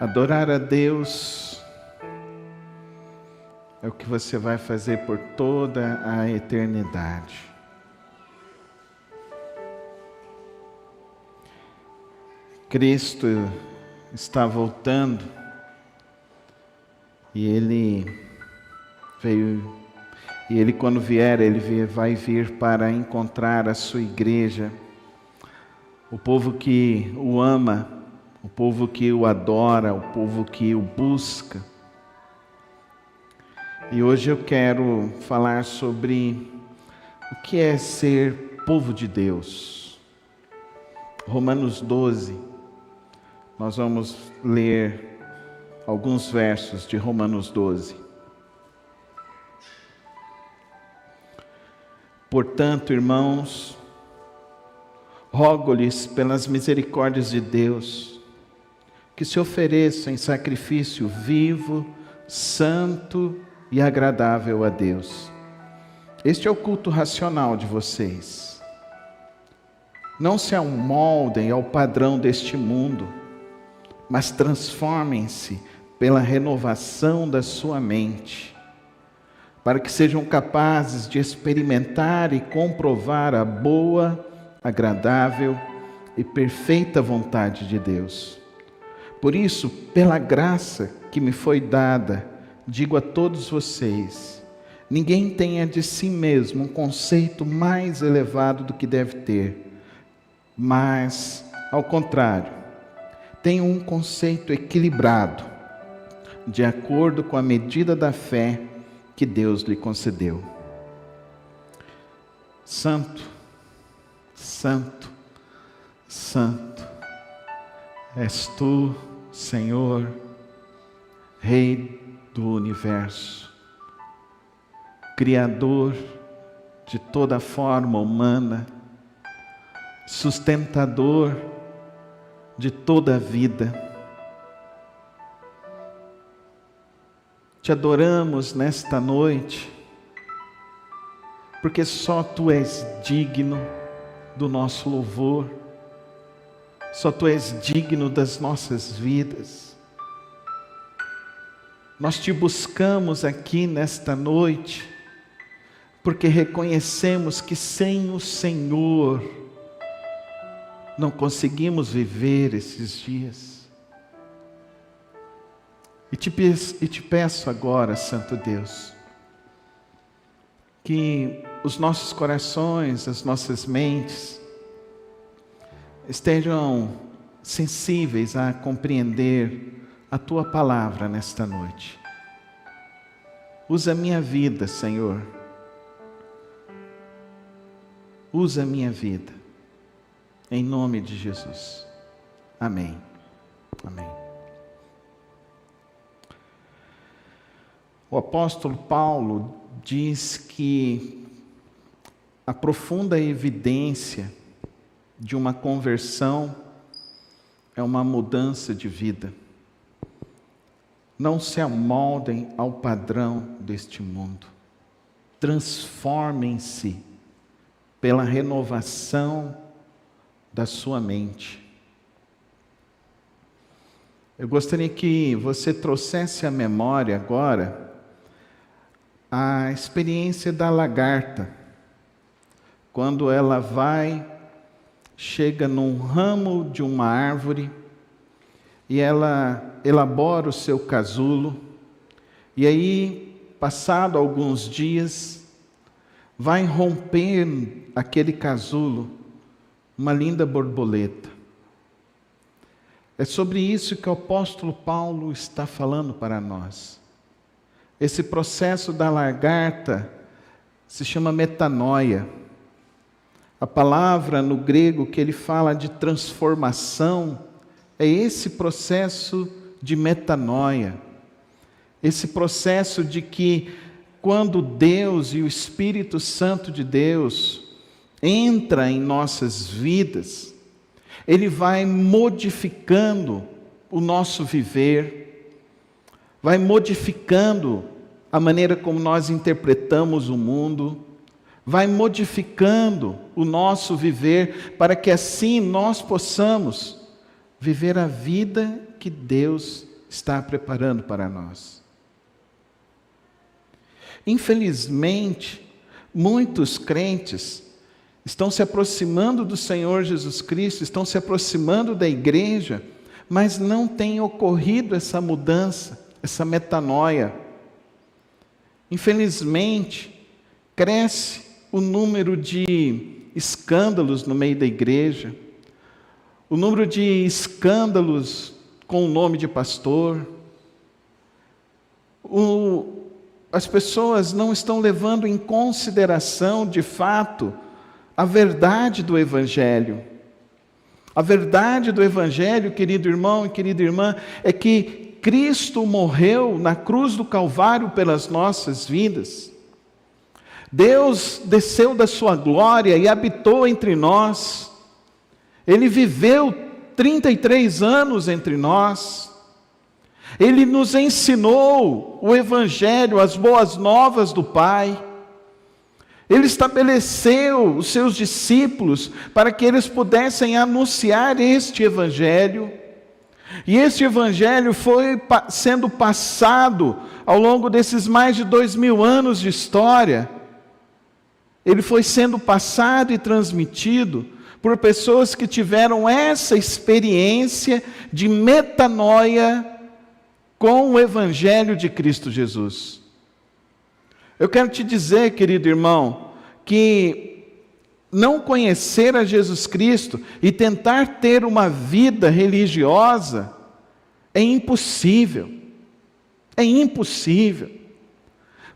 Adorar a Deus é o que você vai fazer por toda a eternidade. Cristo está voltando e Ele veio, e Ele quando vier, Ele vai vir para encontrar a sua igreja, o povo que o ama, o povo que o adora, o povo que o busca. E hoje eu quero falar sobre o que é ser povo de Deus. Romanos 12, nós vamos ler alguns versos de Romanos 12. Portanto, irmãos, rogo-lhes pelas misericórdias de Deus, que se ofereçam em sacrifício vivo, santo e agradável a Deus. Este é o culto racional de vocês. Não se amoldem ao padrão deste mundo, mas transformem-se pela renovação da sua mente, para que sejam capazes de experimentar e comprovar a boa, agradável e perfeita vontade de Deus. Por isso, pela graça que me foi dada, digo a todos vocês: ninguém tenha de si mesmo um conceito mais elevado do que deve ter, mas, ao contrário, tenha um conceito equilibrado, de acordo com a medida da fé que Deus lhe concedeu. Santo, santo, santo, és tu, Senhor, Rei do universo, Criador de toda forma humana, sustentador de toda a vida. Te adoramos nesta noite, porque só Tu és digno do nosso louvor, só Tu és digno das nossas vidas. Nós Te buscamos aqui nesta noite, porque reconhecemos que sem o Senhor não conseguimos viver esses dias. E te peço agora, Santo Deus, que os nossos corações, as nossas mentes, estejam sensíveis a compreender a Tua palavra nesta noite. Usa a minha vida, Senhor. Usa a minha vida. Em nome de Jesus. Amém. Amém. O apóstolo Paulo diz que a profunda evidência de uma conversão é uma mudança de vida. Não se amoldem ao padrão deste mundo. Transformem-se pela renovação da sua mente. Eu gostaria que você trouxesse à memória agora a experiência da lagarta, quando ela chega num ramo de uma árvore e ela elabora o seu casulo, e aí, passado alguns dias, vai romper aquele casulo uma linda borboleta. É sobre isso que o apóstolo Paulo está falando para nós. Esse processo da lagarta se chama metanoia. A palavra no grego que ele fala de transformação é esse processo de metanoia. Esse processo de que quando Deus e o Espírito Santo de Deus entra em nossas vidas, Ele vai modificando o nosso viver, vai modificando a maneira como nós interpretamos o mundo, vai modificando o nosso viver, para que assim nós possamos viver a vida que Deus está preparando para nós. Infelizmente, muitos crentes estão se aproximando do Senhor Jesus Cristo, estão se aproximando da igreja, mas não tem ocorrido essa mudança, essa metanoia. Infelizmente, cresce o número de escândalos no meio da igreja, o número de escândalos com o nome de pastor. As pessoas não estão levando em consideração, de fato, a verdade do Evangelho. A verdade do Evangelho, querido irmão e querida irmã, é que Cristo morreu na cruz do Calvário pelas nossas vidas. Deus desceu da sua glória e habitou entre nós. Ele viveu 33 anos entre nós. Ele nos ensinou o Evangelho, as boas novas do Pai. Ele estabeleceu os seus discípulos para que eles pudessem anunciar este Evangelho. E este Evangelho foi sendo passado ao longo desses mais de 2000 anos de história. Ele foi sendo passado e transmitido por pessoas que tiveram essa experiência de metanoia com o Evangelho de Cristo Jesus. Eu quero te dizer, querido irmão, que não conhecer a Jesus Cristo e tentar ter uma vida religiosa é impossível. É impossível.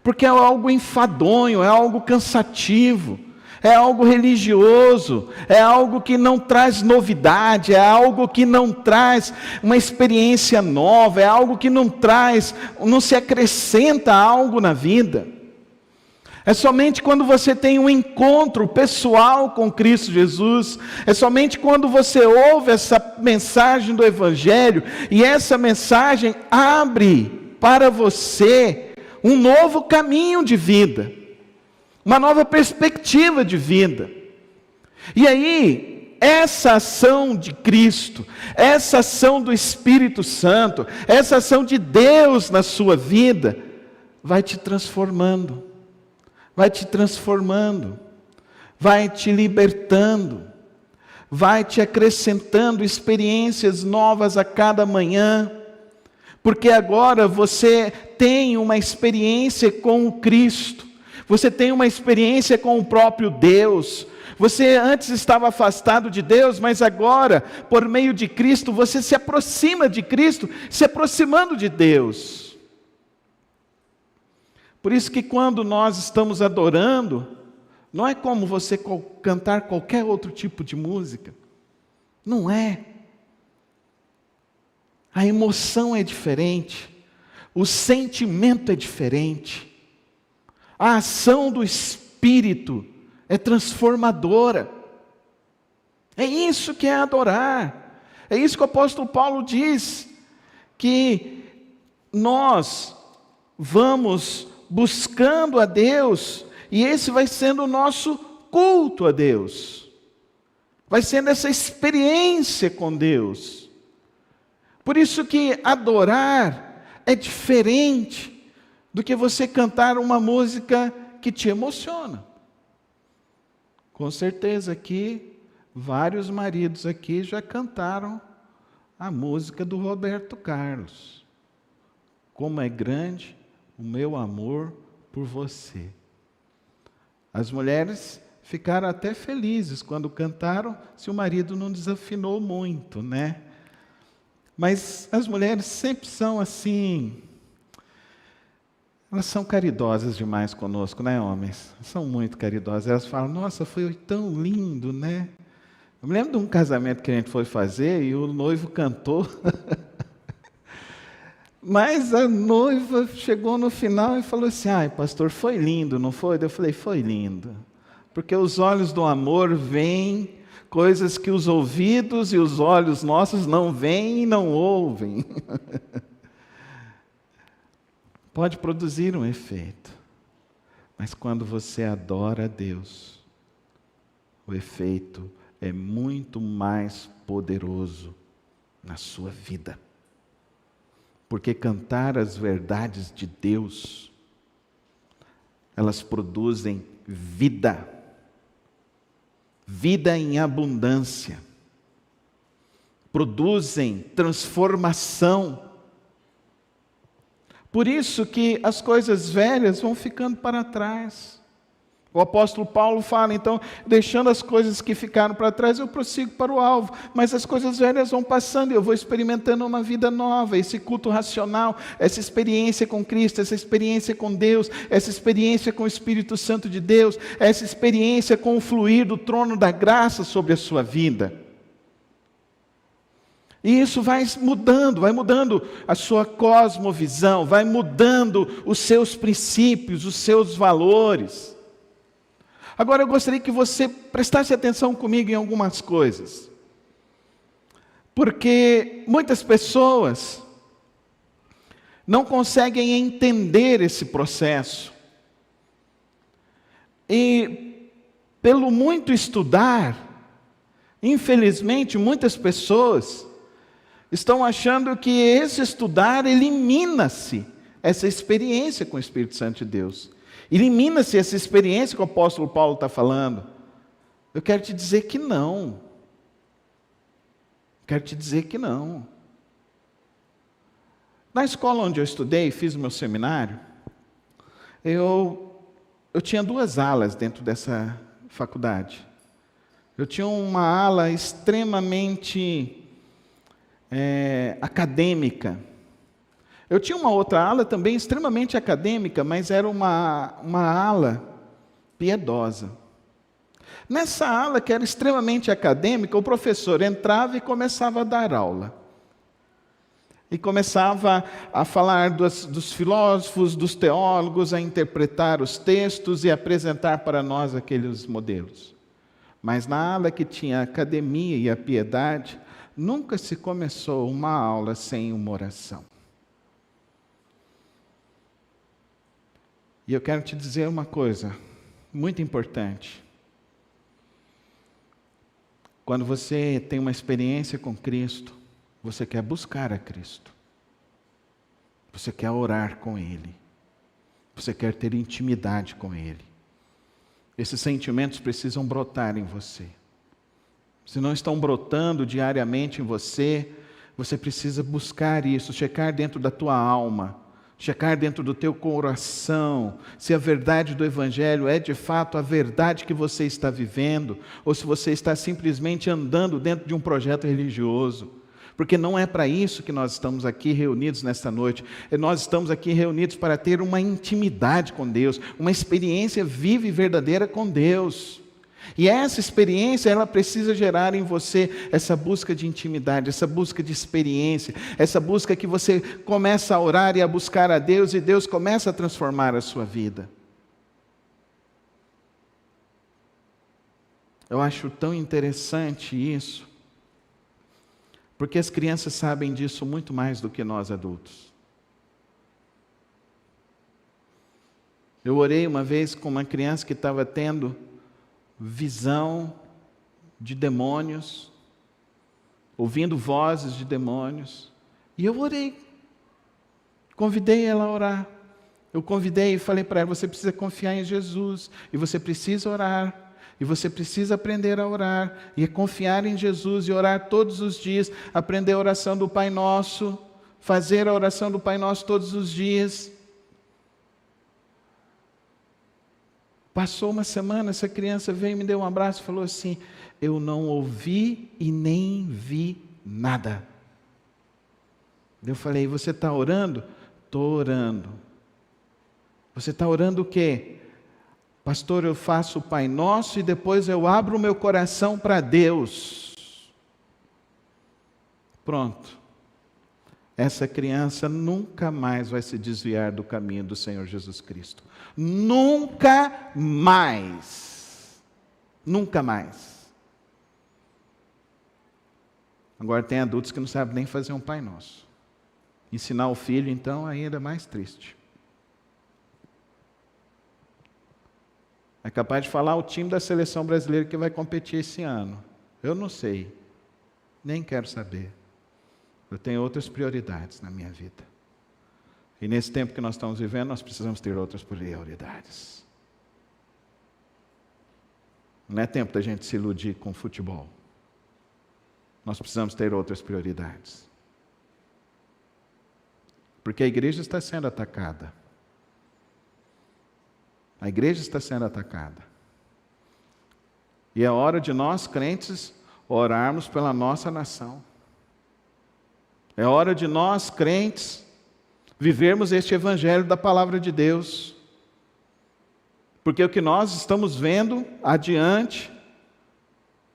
Porque é algo enfadonho, é algo cansativo, é algo religioso, é algo que não traz novidade, é algo que não traz uma experiência nova, é algo que não se acrescenta algo na vida. É somente quando você tem um encontro pessoal com Cristo Jesus, é somente quando você ouve essa mensagem do Evangelho, e essa mensagem abre para você um novo caminho de vida, uma nova perspectiva de vida. E aí, essa ação de Cristo, essa ação do Espírito Santo, essa ação de Deus na sua vida, vai te transformando, vai te transformando, vai te libertando, vai te acrescentando experiências novas a cada manhã, porque agora você tem uma experiência com o Cristo, você tem uma experiência com o próprio Deus. Você antes estava afastado de Deus, mas agora, por meio de Cristo, você se aproxima de Cristo, se aproximando de Deus. Por isso que quando nós estamos adorando, não é como você cantar qualquer outro tipo de música. Não é. A emoção é diferente, o sentimento é diferente, a ação do Espírito é transformadora. É isso que é adorar. É isso que o apóstolo Paulo diz, que nós vamos buscando a Deus, e esse vai sendo o nosso culto a Deus, vai sendo essa experiência com Deus. Por isso que adorar é diferente do que você cantar uma música que te emociona. Com certeza aqui, vários maridos aqui já cantaram a música do Roberto Carlos. Como é grande o meu amor por você. As mulheres ficaram até felizes quando cantaram, se o marido não desafinou muito, né? Mas as mulheres sempre são assim, elas são caridosas demais conosco, né, homens? São muito caridosas. Elas falam, nossa, foi tão lindo, né? Eu me lembro de um casamento que a gente foi fazer e o noivo cantou. Mas a noiva chegou no final e falou assim, ai, pastor, foi lindo, não foi? Eu falei, foi lindo. Porque os olhos do amor veem coisas que os ouvidos e os olhos nossos não veem e não ouvem. Pode produzir um efeito, mas quando você adora a Deus, o efeito é muito mais poderoso na sua vida. Porque cantar as verdades de Deus, elas produzem vida. Vida em abundância. Produzem transformação. Por isso que as coisas velhas vão ficando para trás. O apóstolo Paulo fala, então, deixando as coisas que ficaram para trás, eu prossigo para o alvo. Mas as coisas velhas vão passando e eu vou experimentando uma vida nova. Esse culto racional, essa experiência com Cristo, essa experiência com Deus, essa experiência com o Espírito Santo de Deus, essa experiência com o fluir do trono da graça sobre a sua vida. E isso vai mudando a sua cosmovisão, vai mudando os seus princípios, os seus valores. Agora eu gostaria que você prestasse atenção comigo em algumas coisas. Porque muitas pessoas não conseguem entender esse processo. E pelo muito estudar, infelizmente muitas pessoas estão achando que esse estudar elimina-se essa experiência com o Espírito Santo de Deus. Elimina-se essa experiência que o apóstolo Paulo está falando. Eu quero te dizer que não. Quero te dizer que não. Na escola onde eu estudei, fiz o meu seminário, eu tinha duas alas dentro dessa faculdade. Eu tinha uma ala extremamente acadêmica. Eu tinha uma outra ala também extremamente acadêmica, mas era uma ala piedosa. Nessa ala que era extremamente acadêmica, o professor entrava e começava a dar aula. E começava a falar dos filósofos, dos teólogos, a interpretar os textos e apresentar para nós aqueles modelos. Mas na ala que tinha a academia e a piedade, nunca se começou uma aula sem uma oração. E eu quero te dizer uma coisa muito importante. Quando você tem uma experiência com Cristo, você quer buscar a Cristo. Você quer orar com Ele. Você quer ter intimidade com Ele. Esses sentimentos precisam brotar em você. Se não estão brotando diariamente em você, você precisa buscar isso, checar dentro da tua alma, checar dentro do teu coração, se a verdade do Evangelho é de fato a verdade que você está vivendo, ou se você está simplesmente andando dentro de um projeto religioso. Porque não é para isso que nós estamos aqui reunidos nesta noite. Nós estamos aqui reunidos para ter uma intimidade com Deus, uma experiência viva e verdadeira com Deus. E essa experiência, ela precisa gerar em você essa busca de intimidade, essa busca de experiência, essa busca que você começa a orar e a buscar a Deus, e Deus começa a transformar a sua vida. Eu acho tão interessante isso, porque as crianças sabem disso muito mais do que nós adultos. Eu orei uma vez com uma criança que estava tendo visão de demônios, ouvindo vozes de demônios, e eu orei, convidei ela a orar. Eu convidei e falei para ela: você precisa confiar em Jesus, e você precisa orar, e você precisa aprender a orar, e confiar em Jesus, e orar todos os dias, aprender a oração do Pai Nosso, fazer a oração do Pai Nosso todos os dias. Passou uma semana, essa criança veio e me deu um abraço e falou assim: eu não ouvi e nem vi nada. Eu falei: você está orando? Estou orando. Você está orando o quê? Pastor, eu faço o Pai Nosso e depois eu abro o meu coração para Deus. Pronto. Essa criança nunca mais vai se desviar do caminho do Senhor Jesus Cristo. Nunca mais. Nunca mais. Agora tem adultos que não sabem nem fazer um Pai Nosso. Ensinar o filho, então, ainda mais triste. É capaz de falar o time da seleção brasileira que vai competir esse ano. Eu não sei. Nem quero saber. Eu tenho outras prioridades na minha vida. E nesse tempo que nós estamos vivendo, nós precisamos ter outras prioridades. Não é tempo da gente se iludir com futebol. Nós precisamos ter outras prioridades. Porque a igreja está sendo atacada. A igreja está sendo atacada. E é hora de nós, crentes, orarmos pela nossa nação. É hora de nós, crentes, vivermos este evangelho da palavra de Deus. Porque o que nós estamos vendo adiante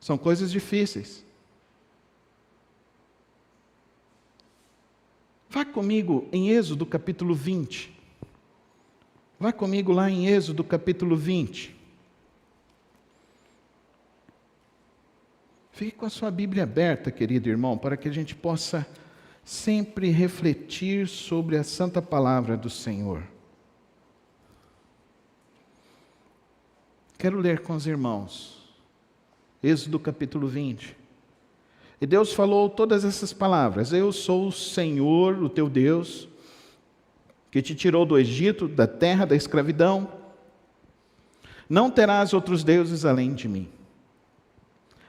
são coisas difíceis. Vá comigo em Êxodo capítulo 20. Vá comigo lá em Êxodo capítulo 20. Fique com a sua Bíblia aberta, querido irmão, para que a gente possa sempre refletir sobre a santa palavra do Senhor. Quero ler com os irmãos. Êxodo capítulo 20. E Deus falou todas essas palavras: eu sou o Senhor, o teu Deus, que te tirou do Egito, da terra da escravidão. Não terás outros deuses além de mim.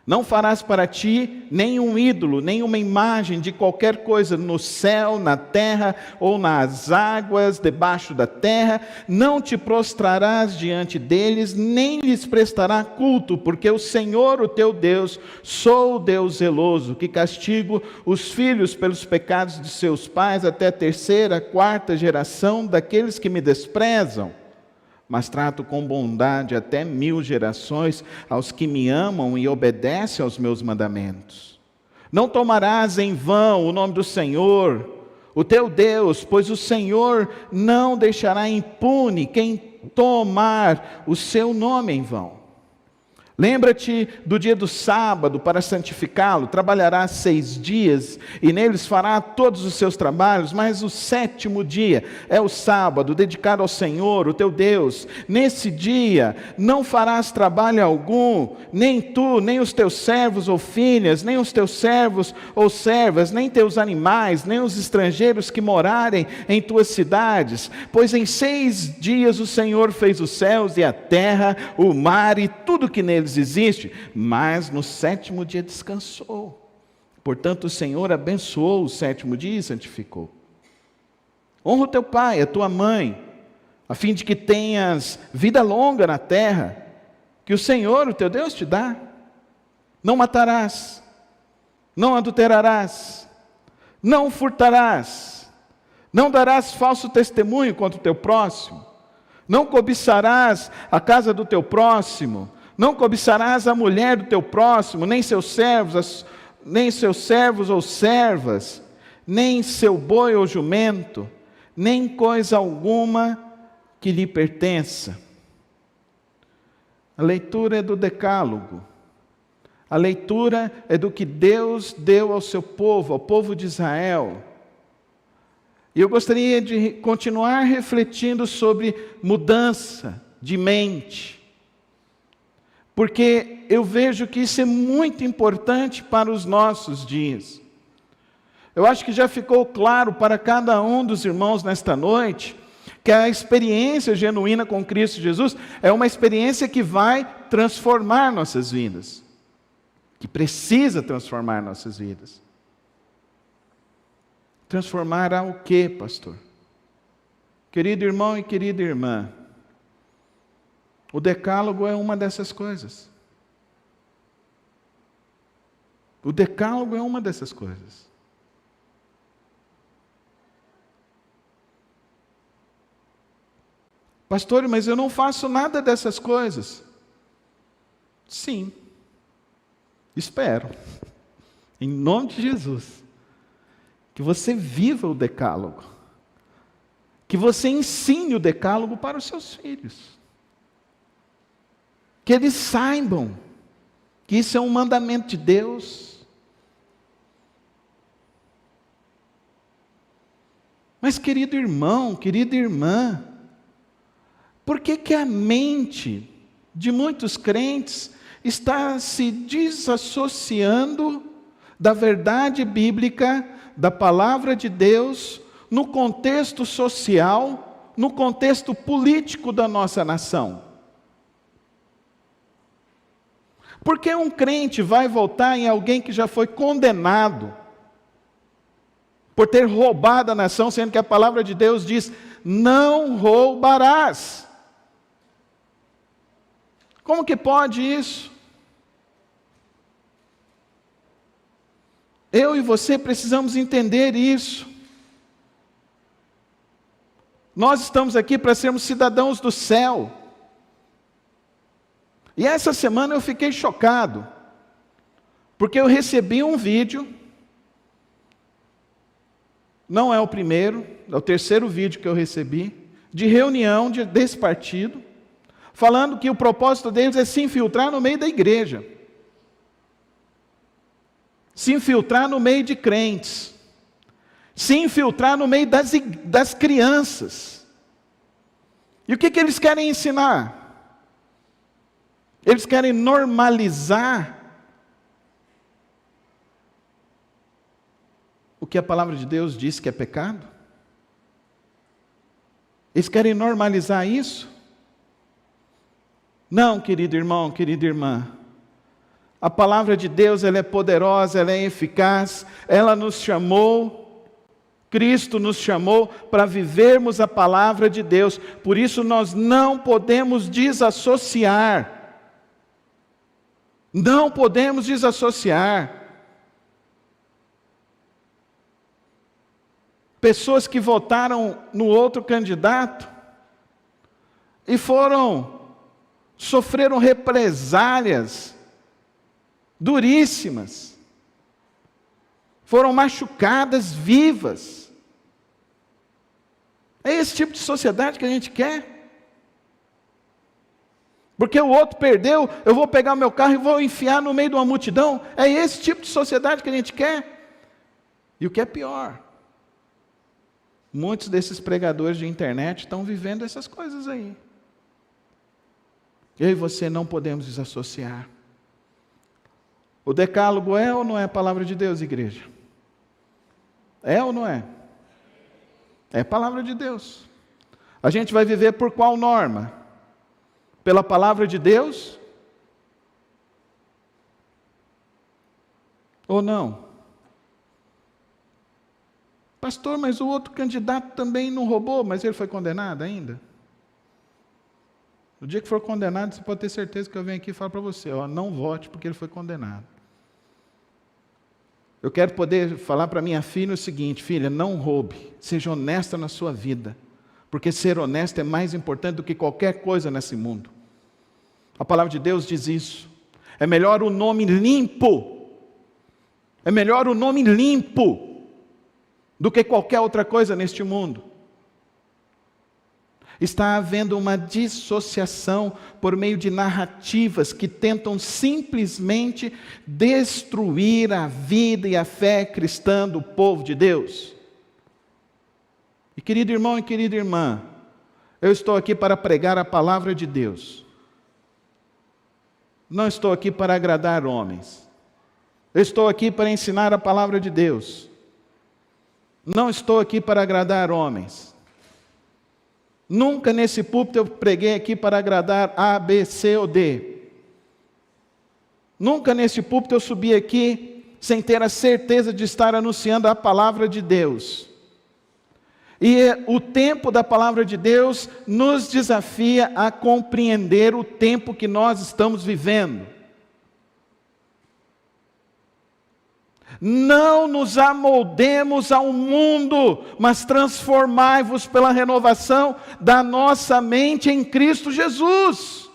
Não farás para ti nenhum ídolo, nenhuma imagem de qualquer coisa no céu, na terra ou nas águas debaixo da terra. Não te prostrarás diante deles, nem lhes prestará culto, porque o Senhor, o teu Deus, sou o Deus zeloso, que castigo os filhos pelos pecados de seus pais até a terceira, quarta geração daqueles que me desprezam. Mas trato com bondade até 1000 gerações aos que me amam e obedecem aos meus mandamentos. Não tomarás em vão o nome do Senhor, o teu Deus, pois o Senhor não deixará impune quem tomar o seu nome em vão. Lembra-te do dia do sábado para santificá-lo. Trabalharás 6 dias e neles fará todos os seus trabalhos, mas o 7º dia é o sábado, dedicado ao Senhor, o teu Deus. Nesse dia não farás trabalho algum, nem tu, nem os teus servos ou filhas, nem os teus servos ou servas, nem teus animais, nem os estrangeiros que morarem em tuas cidades. Pois em 6 dias o Senhor fez os céus e a terra, o mar e tudo que neles existe, mas no 7º dia descansou. Portanto, o Senhor abençoou o 7º dia e santificou. Honra o teu pai e a tua mãe, a fim de que tenhas vida longa na terra, que o Senhor, o teu Deus, te dá. Não matarás, não adulterarás, não furtarás, não darás falso testemunho contra o teu próximo, não cobiçarás a casa do teu próximo, não cobiçarás a mulher do teu próximo, nem seus servos ou servas, nem seu boi ou jumento, nem coisa alguma que lhe pertença. A leitura é do Decálogo. A leitura é do que Deus deu ao seu povo, ao povo de Israel. E eu gostaria de continuar refletindo sobre mudança de mente, porque eu vejo que isso é muito importante para os nossos dias. Eu acho que já ficou claro para cada um dos irmãos nesta noite, que a experiência genuína com Cristo Jesus é uma experiência que vai transformar nossas vidas, que precisa transformar nossas vidas. Transformará o quê, pastor? Querido irmão e querida irmã, o Decálogo é uma dessas coisas. O Decálogo é uma dessas coisas. Pastor, mas eu não faço nada dessas coisas. Sim. Espero, em nome de Jesus, que você viva o Decálogo. Que você ensine o Decálogo para os seus filhos. Que eles saibam que isso é um mandamento de Deus. Mas, querido irmão, querida irmã, por que a mente de muitos crentes está se desassociando da verdade bíblica, da palavra de Deus, no contexto social, no contexto político da nossa nação. Por que um crente vai votar em alguém que já foi condenado por ter roubado a nação, sendo que a palavra de Deus diz: não roubarás? Como que pode isso? Eu e você precisamos entender isso. Nós estamos aqui para sermos cidadãos do céu. E essa semana eu fiquei chocado, porque eu recebi um vídeo, não é o primeiro, é o terceiro vídeo que eu recebi, de reunião desse partido, falando que o propósito deles é se infiltrar no meio da igreja, se infiltrar no meio de crentes, se infiltrar no meio das crianças. E o que eles querem ensinar? Eles querem normalizar o que a palavra de Deus diz que é pecado. Eles querem normalizar isso. Não, querido irmão, querida irmã. A palavra de Deus, ela é poderosa, ela é eficaz, ela nos chamou, Cristo nos chamou para vivermos a palavra de Deus. Por isso nós não podemos desassociar. Não podemos desassociar. Pessoas que votaram no outro candidato e sofreram represálias duríssimas, foram machucadas vivas. É esse tipo de sociedade que a gente quer? Porque o outro perdeu, eu vou pegar o meu carro e vou enfiar no meio de uma multidão? É esse tipo de sociedade que a gente quer? E o que é pior, muitos desses pregadores de internet estão vivendo essas coisas aí. Eu e você não podemos desassociar. O decálogo é ou não é a palavra de Deus, igreja? É ou não é? É a palavra de Deus. A gente vai viver por qual norma? Pela palavra de Deus? Ou não? Pastor, mas o outro candidato também não roubou, mas ele foi condenado ainda? No dia que for condenado, você pode ter certeza que eu venho aqui e falo para você, não vote porque ele foi condenado. Eu quero poder falar para minha filha o seguinte: filha, não roube, seja honesta na sua vida, porque ser honesto é mais importante do que qualquer coisa nesse mundo. A palavra de Deus diz isso. É melhor o nome limpo, é melhor o nome limpo do que qualquer outra coisa neste mundo. Está havendo uma dissociação por meio de narrativas que tentam simplesmente destruir a vida e a fé cristã do povo de Deus. E querido irmão e querida irmã, eu estou aqui para pregar a palavra de Deus. Não estou aqui para agradar homens. Eu estou aqui para ensinar a palavra de Deus. Não estou aqui para agradar homens. Nunca nesse púlpito eu preguei aqui para agradar A, B, C ou D. Nunca nesse púlpito eu subi aqui sem ter a certeza de estar anunciando a palavra de Deus. E o tempo da palavra de Deus nos desafia a compreender o tempo que nós estamos vivendo. Não nos amoldemos ao mundo, mas transformai-vos pela renovação da nossa mente em Cristo Jesus.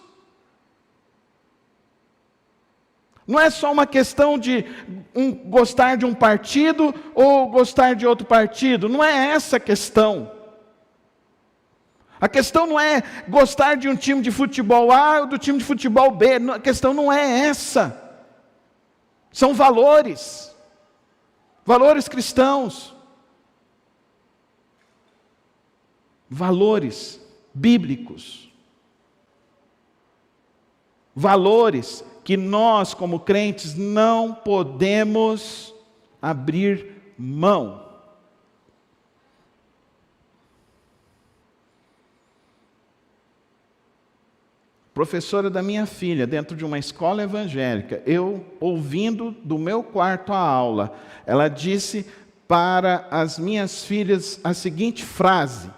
Não é só uma questão de gostar de um partido ou gostar de outro partido. Não é essa a questão. A questão não é gostar de um time de futebol A ou do time de futebol B. A questão não é essa. São valores. Valores cristãos. Valores bíblicos. Valores que nós, como crentes, não podemos abrir mão. professora da minha filha, dentro de uma escola evangélica, eu ouvindo do meu quarto a aula, ela disse para as minhas filhas a seguinte frase: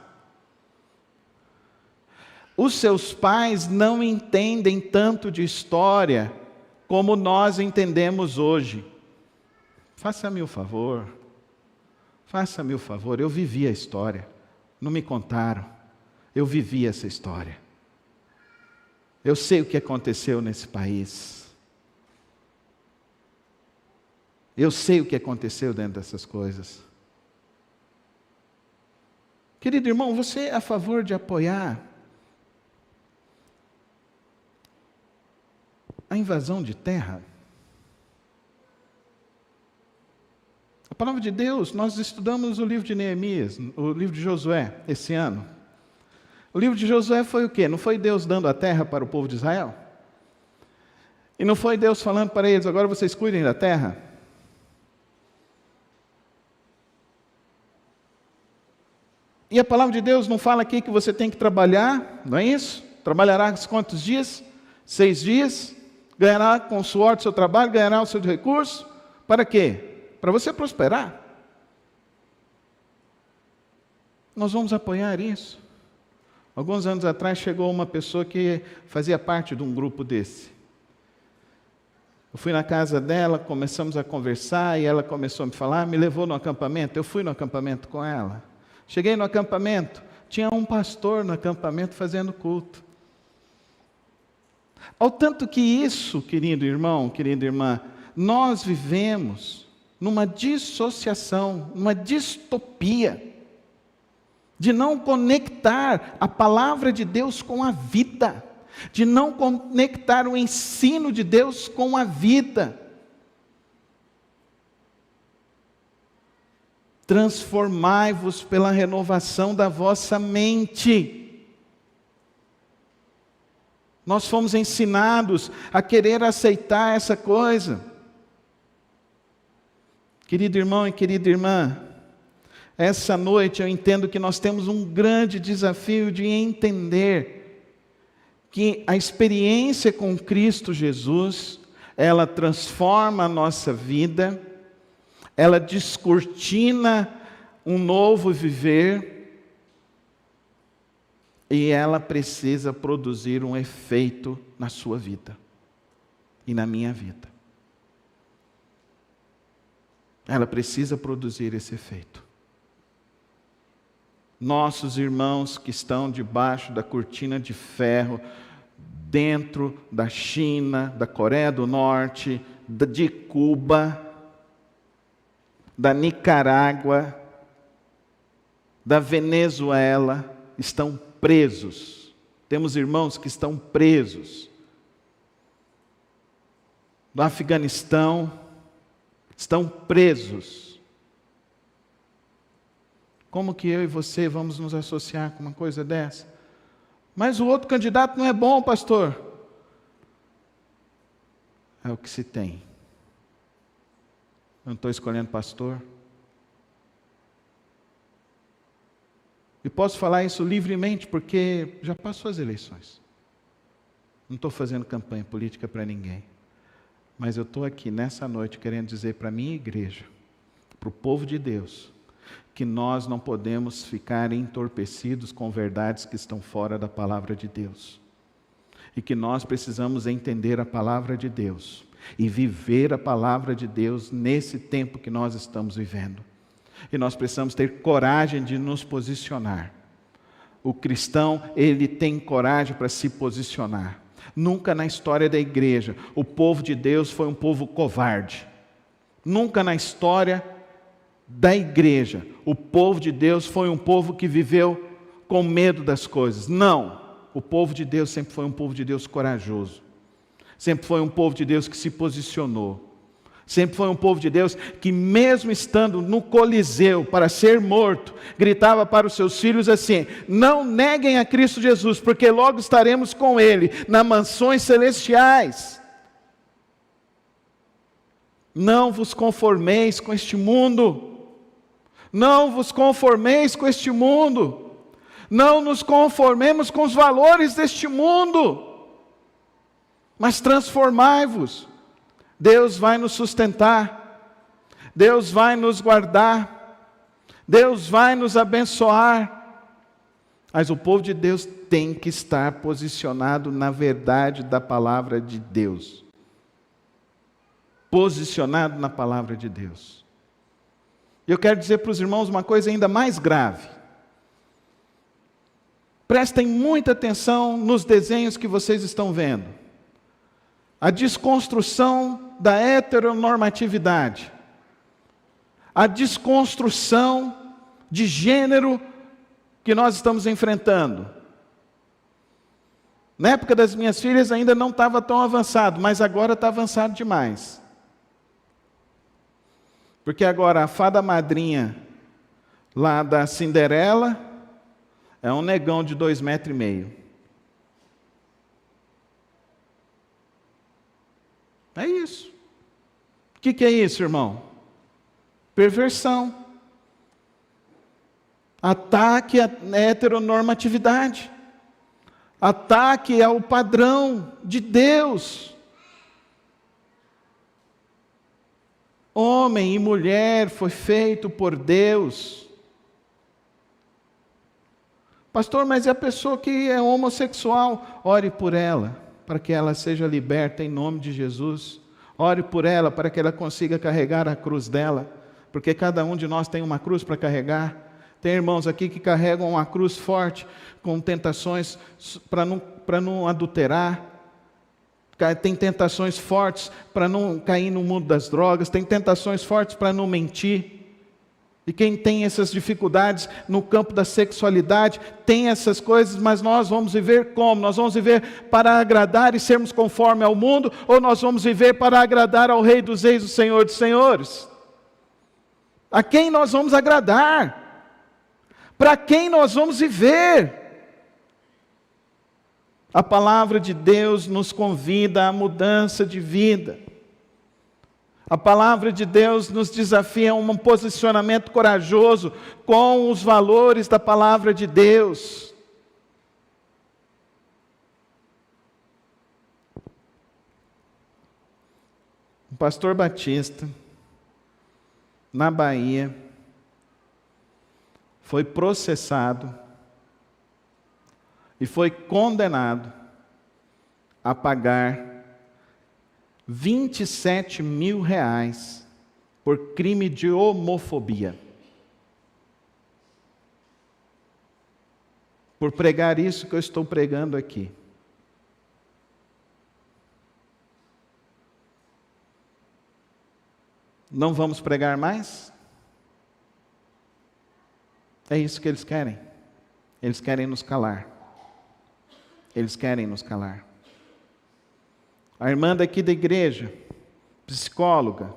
os seus pais não entendem tanto de história como nós entendemos hoje. Faça-me o favor, eu vivi a história, não me contaram, eu vivi essa história. Eu sei o que aconteceu nesse país. Eu sei o que aconteceu dentro dessas coisas. Querido irmão, você é a favor de apoiar a invasão de terra? A palavra de Deus, nós estudamos o livro de Neemias, o livro de Josué, esse ano. O livro de Josué foi o quê? Não foi Deus dando a terra para o povo de Israel? E não foi Deus falando para eles: agora vocês cuidem da terra? E a palavra de Deus não fala aqui que você tem que trabalhar, não é isso? Trabalharás quantos dias? 6 dias. Ganhará com o suor do seu trabalho, ganhará o seu recurso. Para quê? Para você prosperar. Nós vamos apoiar isso. Alguns anos atrás chegou uma pessoa que fazia parte de um grupo desse. Eu fui na casa dela, começamos a conversar e ela começou a me falar, me levou no acampamento. Eu fui no acampamento com ela. Cheguei no acampamento, tinha um pastor no acampamento fazendo culto. Ao tanto que isso, querido irmão, querida irmã, nós vivemos numa dissociação, numa distopia, de não conectar a palavra de Deus com a vida, de não conectar o ensino de Deus com a vida. Transformai-vos pela renovação da vossa mente. Nós fomos ensinados a querer aceitar essa coisa. Querido irmão e querida irmã, essa noite eu entendo que nós temos um grande desafio de entender que a experiência com Cristo Jesus, ela transforma a nossa vida, ela descortina um novo viver e ela precisa produzir um efeito na sua vida e na minha vida. Ela precisa produzir esse efeito. Nossos irmãos que estão debaixo da cortina de ferro, dentro da China, da Coreia do Norte, de Cuba, da Nicarágua, da Venezuela, estão presos. Temos irmãos que estão presos. Do Afeganistão, estão presos. Como que eu e você vamos nos associar com uma coisa dessa? Mas o outro candidato não é bom, pastor. É o que se tem. Eu não estou escolhendo pastor. E posso falar isso livremente porque já passou as eleições. Não estou fazendo campanha política para ninguém. Mas eu estou aqui nessa noite querendo dizer para a minha igreja, para o povo de Deus, que nós não podemos ficar entorpecidos com verdades que estão fora da palavra de Deus. E que nós precisamos entender a palavra de Deus e viver a palavra de Deus nesse tempo que nós estamos vivendo. E nós precisamos ter coragem de nos posicionar. O cristão, ele tem coragem para se posicionar. Nunca na história da igreja, o povo de Deus foi um povo covarde. Nunca na história da igreja, o povo de Deus foi um povo que viveu com medo das coisas. Não, o povo de Deus sempre foi um povo de Deus corajoso. Sempre foi um povo de Deus que se posicionou. Sempre foi um povo de Deus que, mesmo estando no Coliseu para ser morto, gritava para os seus filhos assim: não neguem a Cristo Jesus, porque logo estaremos com Ele nas mansões celestiais. Não vos conformeis com este mundo. Não vos conformeis com este mundo. Não nos conformemos com os valores deste mundo. mas transformai-vos. Deus vai nos sustentar, Deus vai nos guardar, Deus vai nos abençoar. Mas o povo de Deus tem que estar posicionado na verdade da palavra de Deus. Posicionado na palavra de Deus. E eu quero dizer para os irmãos uma coisa ainda mais grave. Prestem muita atenção nos desenhos que vocês estão vendo. A desconstrução da heteronormatividade. A desconstrução de gênero que nós estamos enfrentando. Na época das minhas filhas ainda não estava tão avançado, mas agora está avançado demais. Porque agora a fada madrinha lá da Cinderela é um negão de 2,5 metros. É isso. O que é isso, irmão? Perversão. Ataque à heteronormatividade. Ataque ao padrão de Deus. Homem e mulher foi feito por Deus. Pastor, mas e a pessoa que é homossexual? Ore por ela, para que ela seja liberta em nome de Jesus. Ore por ela, para que ela consiga carregar a cruz dela, porque cada um de nós tem uma cruz para carregar. Tem irmãos aqui que carregam uma cruz forte, com tentações para não adulterar. Tem tentações fortes para não cair no mundo das drogas. Tem tentações fortes para não mentir. E quem tem essas dificuldades no campo da sexualidade, tem essas coisas, mas nós vamos viver como? Nós vamos viver para agradar e sermos conforme ao mundo, ou nós vamos viver para agradar ao Rei dos Reis, o Senhor dos Senhores? A quem nós vamos agradar? Para quem nós vamos viver? A palavra de Deus nos convida à mudança de vida. A palavra de Deus nos desafia a um posicionamento corajoso com os valores da palavra de Deus. O pastor Batista, na Bahia, foi processado e foi condenado a pagar R$27 mil por crime de homofobia. Por pregar isso que eu estou pregando aqui. Não vamos pregar mais? É isso que eles querem. Eles querem nos calar. Eles querem nos calar. A irmã daqui da igreja, psicóloga,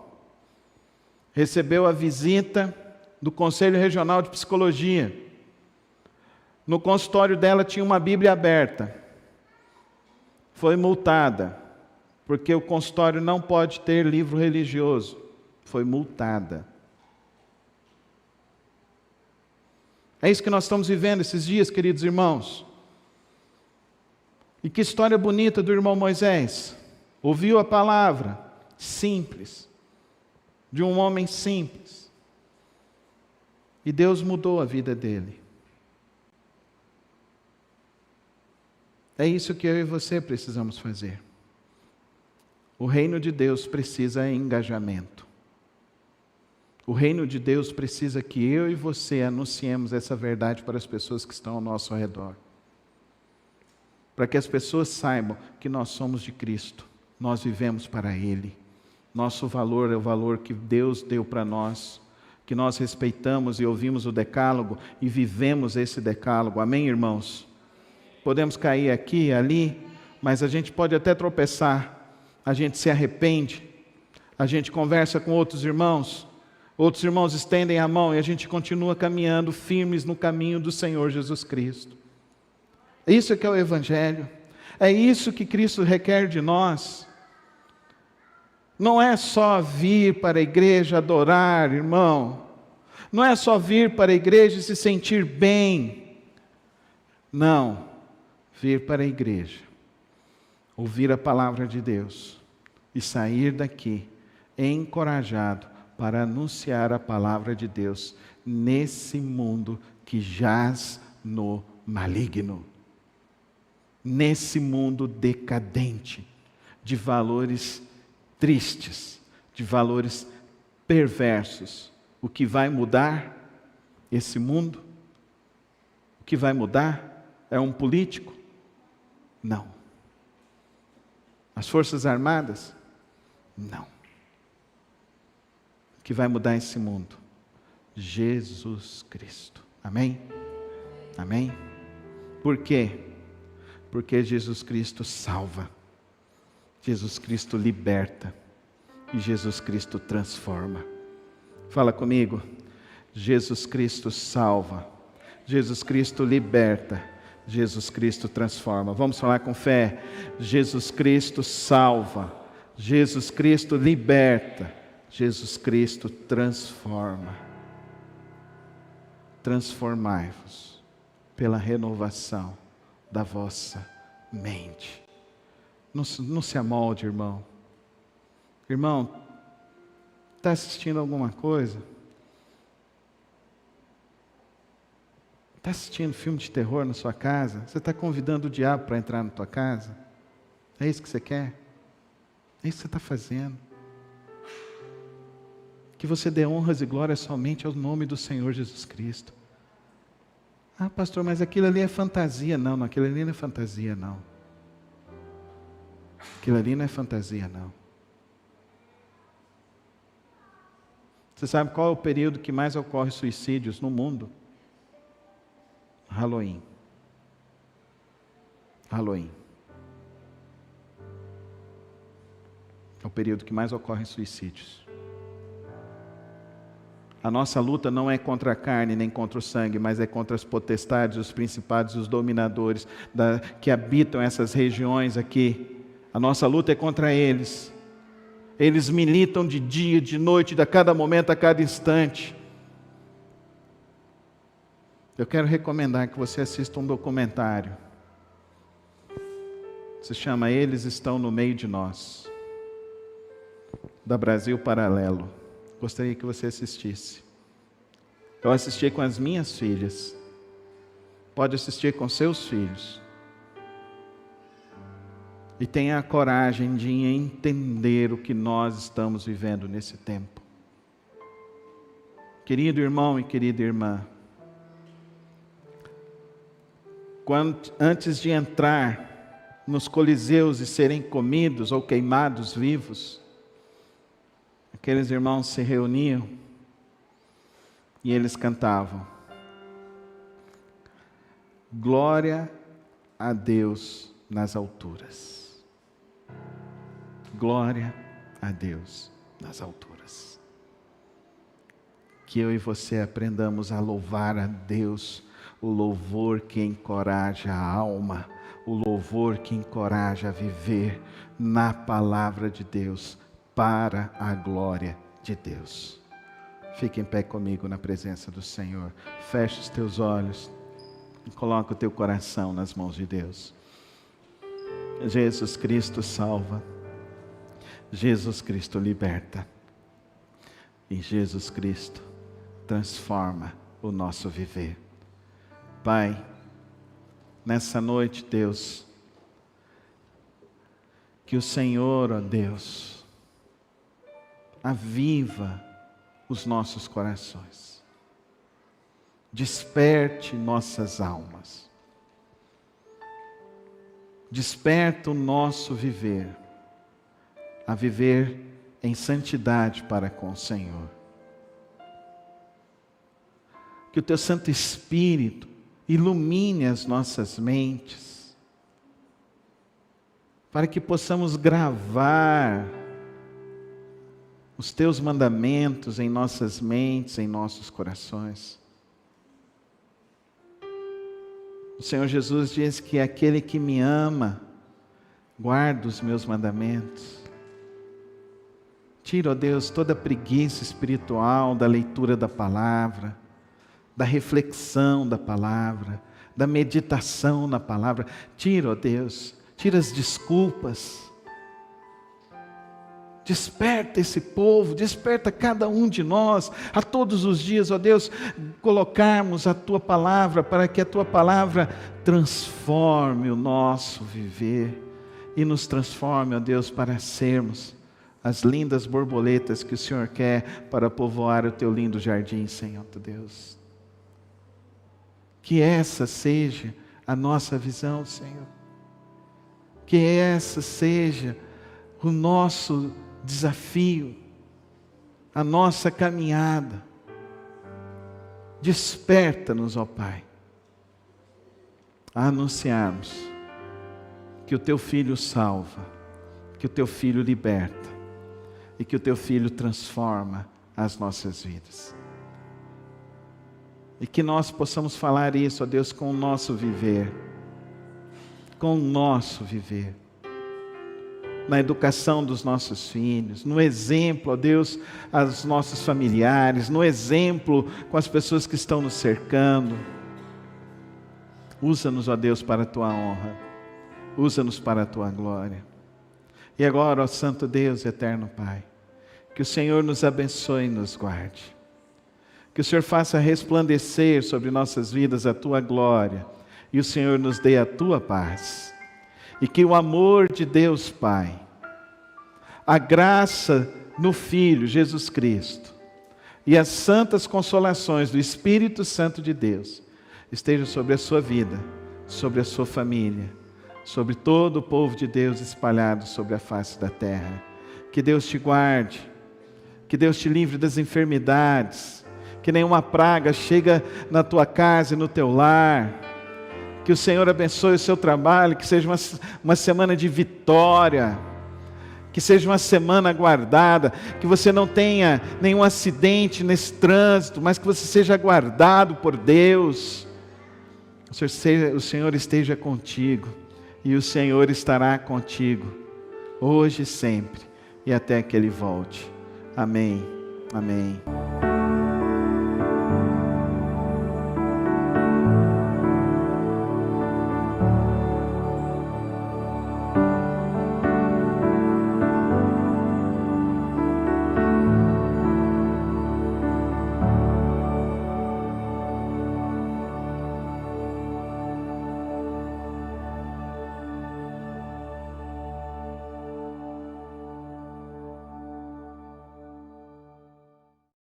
recebeu a visita do Conselho Regional de Psicologia. No consultório dela tinha uma Bíblia aberta. Foi multada, porque o consultório não pode ter livro religioso. Foi multada. É isso que nós estamos vivendo esses dias, queridos irmãos. E que história bonita do irmão Moisés. Ouviu a palavra simples, de um homem simples. E Deus mudou a vida dele. É isso que eu e você precisamos fazer. O reino de Deus precisa de engajamento. O reino de Deus precisa que eu e você anunciemos essa verdade para as pessoas que estão ao nosso redor. Para que as pessoas saibam que nós somos de Cristo. Nós vivemos para Ele. Nosso valor é o valor que Deus deu para nós, que nós respeitamos e ouvimos o decálogo e vivemos esse decálogo. Amém, irmãos? Podemos cair aqui e ali, mas a gente pode até tropeçar. A gente se arrepende, a gente conversa com outros irmãos estendem a mão e a gente continua caminhando firmes no caminho do Senhor Jesus Cristo. Isso que é o Evangelho. É isso que Cristo requer de nós. Não é só vir para a igreja adorar, irmão. Não é só vir para a igreja e se sentir bem. Não. Vir para a igreja ouvir a palavra de Deus e sair daqui encorajado para anunciar a palavra de Deus nesse mundo que jaz no maligno, nesse mundo decadente, de valores tristes, de valores perversos. O que vai mudar esse mundo? O que vai mudar é um político? Não. As Forças Armadas? Não. O que vai mudar esse mundo? Jesus Cristo. Amém? Amém? Por quê? Porque Jesus Cristo salva, Jesus Cristo liberta e Jesus Cristo transforma. Fala comigo. Jesus Cristo salva, Jesus Cristo liberta, Jesus Cristo transforma. Vamos falar com fé. Jesus Cristo salva, Jesus Cristo liberta, Jesus Cristo transforma. Transformai-vos pela renovação da vossa mente. Não se amolde, irmão. Irmão, está assistindo alguma coisa? Está assistindo filme de terror na sua casa? Você está convidando o diabo para entrar na tua casa? É isso que você quer? É isso que você está fazendo? Que você dê honras e glórias somente ao nome do Senhor Jesus Cristo. Ah, pastor, mas aquilo ali é fantasia. Não, aquilo ali não é fantasia, não. Aquilo ali não é fantasia, não. Você sabe qual é o período que mais ocorre suicídios no mundo? Halloween. Halloween. É o período que mais ocorrem suicídios. A nossa luta não é contra a carne nem contra o sangue, mas é contra as potestades, os principados e os dominadores que habitam essas regiões aqui. A nossa luta é contra eles. Eles militam de dia, de noite, a cada momento, a cada instante. Eu quero recomendar que você assista um documentário. Se chama Eles Estão no Meio de Nós, da Brasil Paralelo. Gostaria que você assistisse. Eu assisti com as minhas filhas. Pode assistir com seus filhos. E tenha a coragem de entender o que nós estamos vivendo nesse tempo. Querido irmão e querida irmã, antes de entrar nos coliseus e serem comidos ou queimados vivos, aqueles irmãos se reuniam e eles cantavam: glória a Deus nas alturas. Glória a Deus nas alturas. Que eu e você aprendamos a louvar a Deus, o louvor que encoraja a alma, o louvor que encoraja a viver na palavra de Deus, para a glória de Deus. Fique em pé comigo na presença do Senhor. Feche os teus olhos e coloca o teu coração nas mãos de Deus. Jesus Cristo salva, Jesus Cristo liberta e Jesus Cristo transforma o nosso viver. Pai, nessa noite, Deus, que o Senhor, ó Deus, aviva os nossos corações, desperte nossas almas, desperta o nosso viver, a viver em santidade para com o Senhor. Que o Teu Santo Espírito ilumine as nossas mentes, para que possamos gravar os Teus mandamentos em nossas mentes, em nossos corações. O Senhor Jesus diz que aquele que me ama, guarda os meus mandamentos. Tira, ó Deus, toda a preguiça espiritual da leitura da palavra, da reflexão da palavra, da meditação na palavra. Tira, ó Deus, tira as desculpas. Desperta esse povo, desperta cada um de nós, a todos os dias, ó Deus, colocarmos a Tua palavra, para que a Tua palavra transforme o nosso viver, e nos transforme, ó Deus, para sermos as lindas borboletas que o Senhor quer para povoar o Teu lindo jardim, Senhor Deus. Que essa seja a nossa visão, Senhor. Que essa seja o nosso desafio, a nossa caminhada. Desperta-nos, ó Pai, a anunciarmos que o Teu Filho salva, que o Teu Filho liberta e que o Teu Filho transforma as nossas vidas. E que nós possamos falar isso, ó Deus, com o nosso viver, com o nosso viver. Na educação dos nossos filhos, no exemplo, ó Deus, aos nossos familiares, no exemplo com as pessoas que estão nos cercando. Usa-nos, ó Deus, para a Tua honra, usa-nos para a Tua glória. E agora, ó Santo Deus, eterno Pai, que o Senhor nos abençoe e nos guarde, que o Senhor faça resplandecer sobre nossas vidas a Tua glória, e o Senhor nos dê a Tua paz. E que o amor de Deus Pai, a graça no Filho Jesus Cristo e as santas consolações do Espírito Santo de Deus estejam sobre a sua vida, sobre a sua família, sobre todo o povo de Deus espalhado sobre a face da terra. Que Deus te guarde, que Deus te livre das enfermidades, que nenhuma praga chega na tua casa e no teu lar. Que o Senhor abençoe o seu trabalho, que seja uma semana de vitória, que seja uma semana guardada, que você não tenha nenhum acidente nesse trânsito, mas que você seja guardado por Deus. O Senhor esteja contigo, e o Senhor estará contigo, hoje e sempre, e até que Ele volte. Amém. Amém.